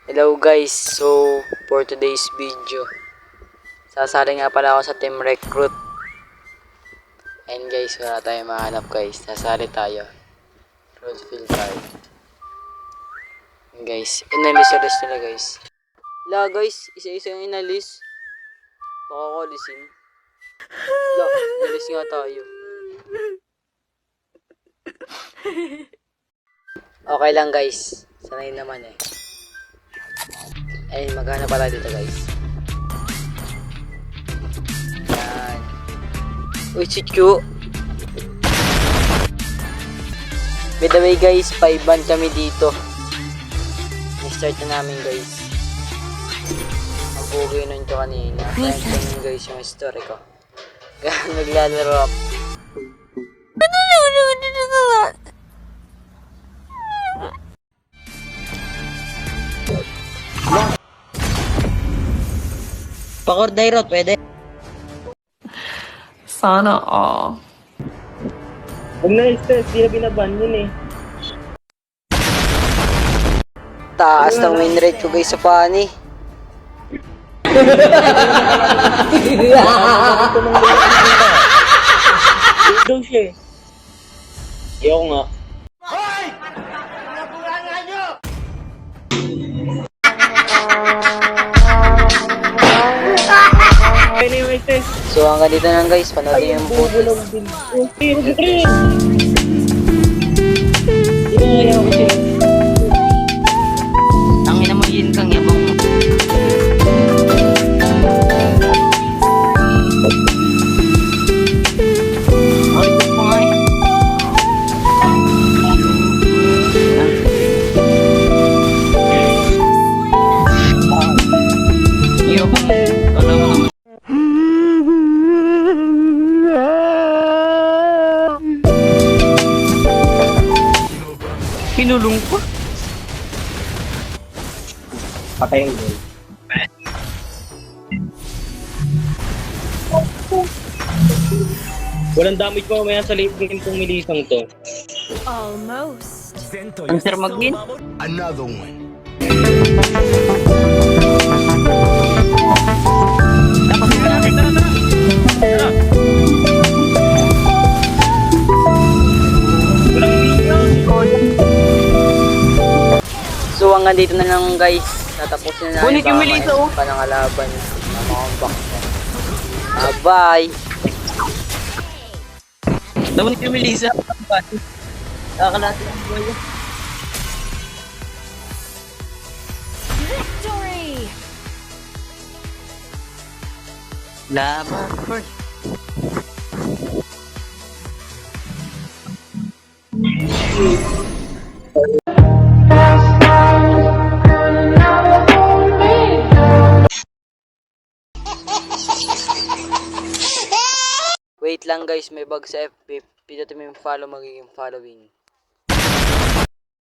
Hello guys, so for today's video, sasali nga pala ako sa team recruit. And guys, wala tayong mahanap guys, sasali tayo. Rosefield tayo. And guys, inalis nila guys. La guys, isa-isa yung inalis. Baka ko alisin. La, inalis nga tayo. Okay lang guys, sanay naman eh. Ayun, maghanap pala dito guys. Yan. Uy, si Q. By the way guys, 5 ban kami dito. I-start na namin guys. Mabugi nun ito kanina. Kaya ito guys yung story ko. Naglalaro ako. Pakordairot, pwede? Sana all. Huwag na stress, di na binaban yun eh. Taas ng win rate ko guys sa funny. Daw siya eh. Ayoko nga. Anyway, test. So hanggang dito na lang guys, panoodin yung Bubulong din. Inaaya ko siya. Tangina mo yun kang yabang mo. Ay, ito pa nga eh. Iyo, alam mo naman. Pinulong ko. Patay yung goal. Walang damage pa mamaya sa late game kung milisang to. Almost. Ang sir mag-win. Another one. Dapat mo natin. Tara. So hanggang dito na lang guys. Tatapusin na Ngunit yung Melissa, oh. panangalaban ng mga comeback. Bye! Dapat yung Melissa. Kakalati ang buhay. Victory! Laban first. Wait lang guys, may bug sa FB. Pindutin mo yung follow, magiging following.